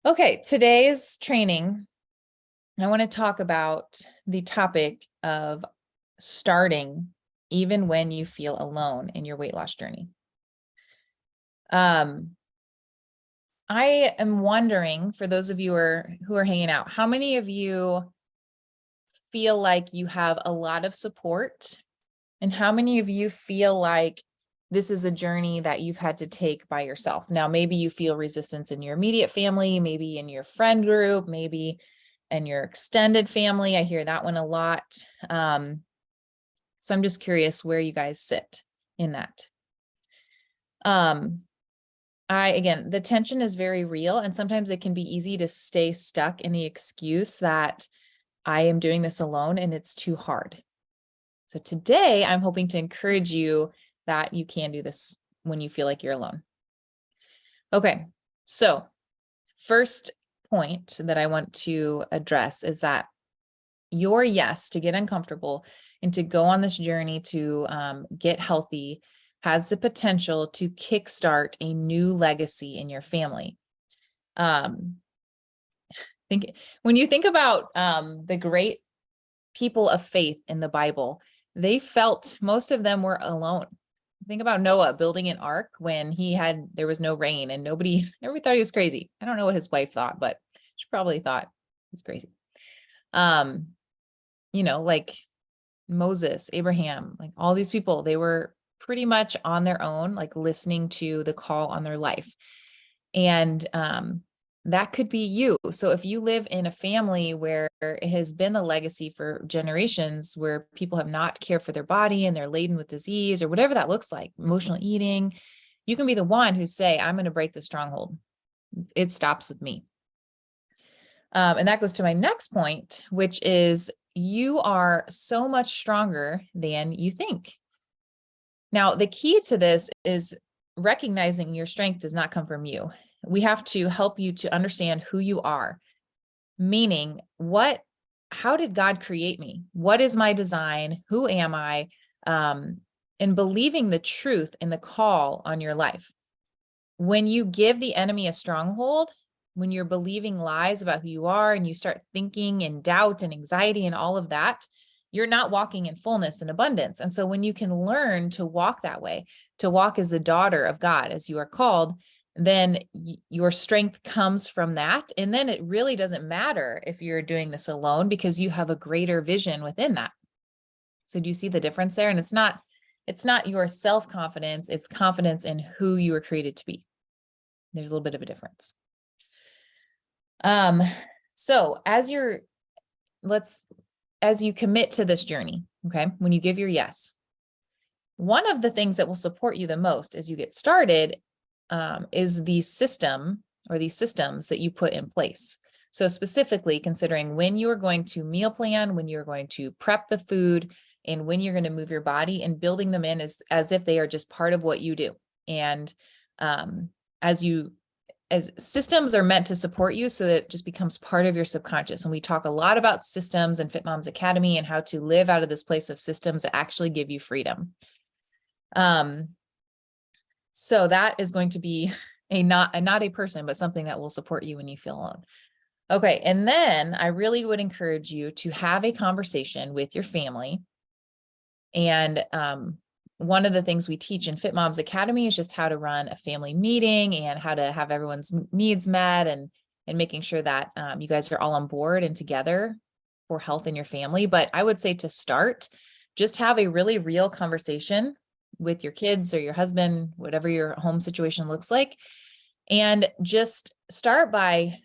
Okay, today's training, I want to talk about the topic of starting even when you feel alone in your weight loss journey. I am wondering, for those of you who are hanging out, how many of you feel like you have a lot of support, and how many of you feel like this is a journey that you've had to take by yourself? Now, maybe you feel resistance in your immediate family, maybe in your friend group, maybe in your extended family. I hear that one a lot. So I'm just curious where you guys sit in that. Again, the tension is very real, and sometimes it can be easy to stay stuck in the excuse that I am doing this alone and it's too hard. So today I'm hoping to encourage you that you can do this when you feel like you're alone. Okay, so first point that I want to address is that your yes to get uncomfortable and to go on this journey to get healthy has the potential to kickstart a new legacy in your family. When you think about the great people of faith in the Bible, they felt most of them were alone. Think about Noah building an ark when there was no rain and everybody thought he was crazy. I don't know what his wife thought, but she probably thought he's crazy. Like Moses, Abraham, like all these people, they were pretty much on their own, like listening to the call on their life. And that could be you. So if you live in a family where it has been a legacy for generations, where people have not cared for their body and they're laden with disease or whatever that looks like, emotional eating, you can be the one who say, I'm going to break the stronghold. It stops with me. And that goes to my next point, which is you are so much stronger than you think. Now, the key to this is recognizing your strength does not come from you. We have to help you to understand who you are, meaning how did God create me? What is my design? Who am I? And believing the truth in the call on your life. When you give the enemy a stronghold, when you're believing lies about who you are and you start thinking in doubt and anxiety and all of that, you're not walking in fullness and abundance. And so when you can learn to walk that way, to walk as the daughter of God, as you are called, then your strength comes from that. And then it really doesn't matter if you're doing this alone because you have a greater vision within that. So do you see the difference there? And it's not your self-confidence, it's confidence in who you were created to be. There's a little bit of a difference. So as you commit to this journey, okay, when you give your yes, one of the things that will support you the most as you get started is the system or these systems that you put in place. So specifically considering when you are going to meal plan, when you're going to prep the food, and when you're going to move your body, and building them in as if they are just part of what you do. And as systems are meant to support you so that it just becomes part of your subconscious. And we talk a lot about systems in Fit Moms Academy and how to live out of this place of systems that actually give you freedom. So that is going to be not a person, but something that will support you when you feel alone. Okay. And then I really would encourage you to have a conversation with your family. And one of the things we teach in Fit Moms Academy is just how to run a family meeting and how to have everyone's needs met and making sure that you guys are all on board and together for health in your family. But I would say to start, just have a really real conversation with your kids or your husband, whatever your home situation looks like. And just start by,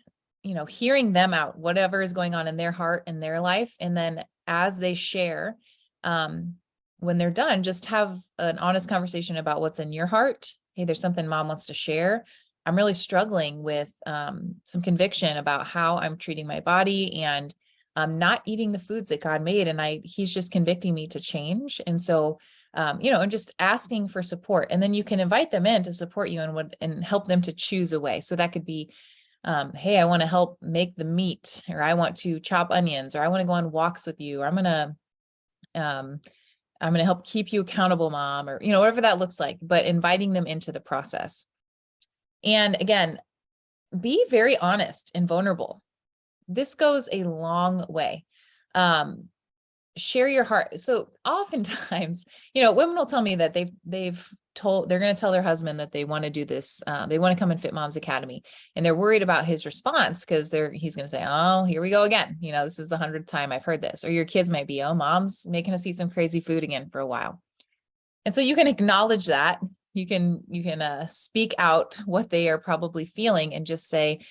hearing them out, whatever is going on in their heart and their life. And then as they share, when they're done, just have an honest conversation about what's in your heart. Hey, there's something mom wants to share. I'm really struggling with some conviction about how I'm treating my body and I'm not eating the foods that God made. And he's just convicting me to change. And so, and just asking for support. And then you can invite them in to support you and help them to choose a way. So that could be, hey, I want to help make the meat, or I want to chop onions, or I want to go on walks with you, or I'm going to help keep you accountable, mom, or, whatever that looks like, but inviting them into the process. And again, be very honest and vulnerable. This goes a long way. Um, Share your heart. So oftentimes, women will tell me that they're going to tell their husband that they want to do this. They want to come in Fit Moms Academy, and they're worried about his response because he's going to say, "Oh, here we go again. This is the 100th time I've heard this." Or your kids might be, "Oh, mom's making us eat some crazy food again for a while." And so you can acknowledge that. You can speak out what they are probably feeling and just say,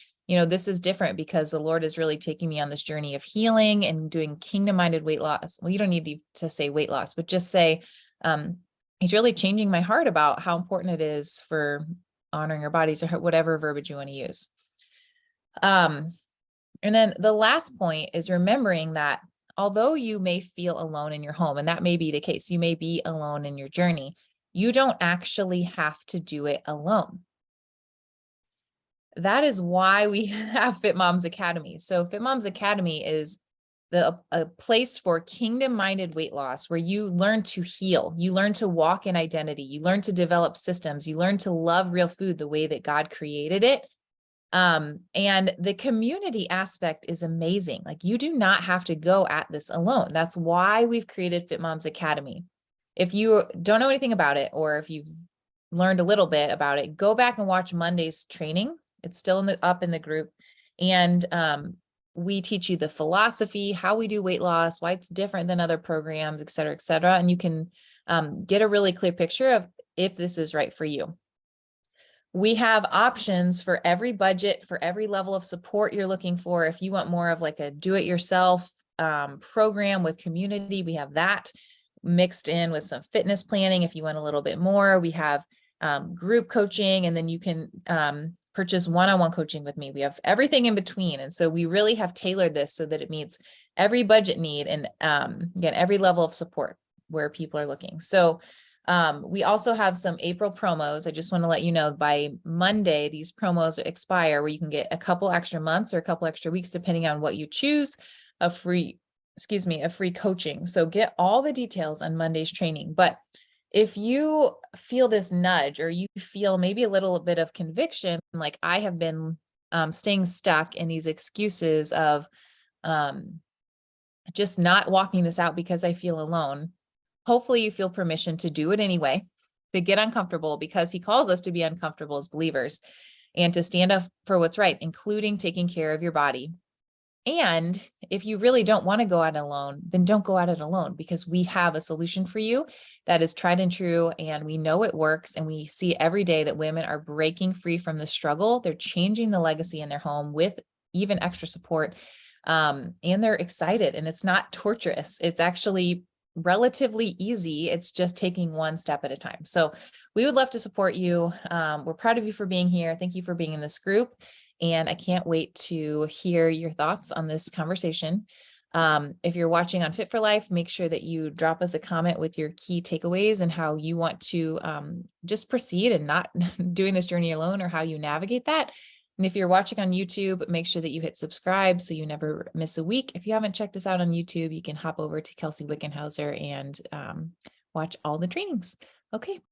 this is different because the Lord is really taking me on this journey of healing and doing kingdom-minded weight loss. Well, you don't need to say weight loss, but just say, he's really changing my heart about how important it is for honoring our bodies, or whatever verbiage you want to use. And then the last point is remembering that although you may feel alone in your home, and that may be the case, you may be alone in your journey, you don't actually have to do it alone. That is why we have Fit Moms Academy. So Fit Moms Academy is a place for kingdom-minded weight loss where you learn to heal, you learn to walk in identity, you learn to develop systems, you learn to love real food the way that God created it. And the community aspect is amazing. Like, you do not have to go at this alone. That's why we've created Fit Moms Academy. If you don't know anything about it, or if you've learned a little bit about it, go back and watch Monday's training. It's still up in the group. And we teach you the philosophy, how we do weight loss, why it's different than other programs, et cetera, et cetera. And you can get a really clear picture of if this is right for you. We have options for every budget, for every level of support you're looking for. If you want more of like a do-it-yourself program with community, we have that mixed in with some fitness planning. If you want a little bit more, we have group coaching, and then you can purchase one-on-one coaching with me. We have everything in between. And so we really have tailored this so that it meets every budget need and again, every level of support where people are looking. So we also have some April promos. I just want to let you know by Monday, these promos expire, where you can get a couple extra months or a couple extra weeks, depending on what you choose, a free coaching. So get all the details on Monday's training. But if you feel this nudge, or you feel maybe a little bit of conviction, like I have been staying stuck in these excuses of just not walking this out because I feel alone, hopefully you feel permission to do it anyway, to get uncomfortable, because he calls us to be uncomfortable as believers and to stand up for what's right, including taking care of your body. And if you really don't want to go at it alone, then don't go at it alone, because we have a solution for you that is tried and true, and we know it works. And we see every day that women are breaking free from the struggle. They're changing the legacy in their home with even extra support. And they're excited, and it's not torturous. It's actually relatively easy. It's just taking one step at a time. So we would love to support you. We're proud of you for being here. Thank you for being in this group. And I can't wait to hear your thoughts on this conversation. If you're watching on Fit for Life, make sure that you drop us a comment with your key takeaways and how you want to just proceed and not doing this journey alone, or how you navigate that. And if you're watching on YouTube, make sure that you hit subscribe so you never miss a week. If you haven't checked us out on YouTube, you can hop over to Kelsey Wickenhauser and watch all the trainings. Okay.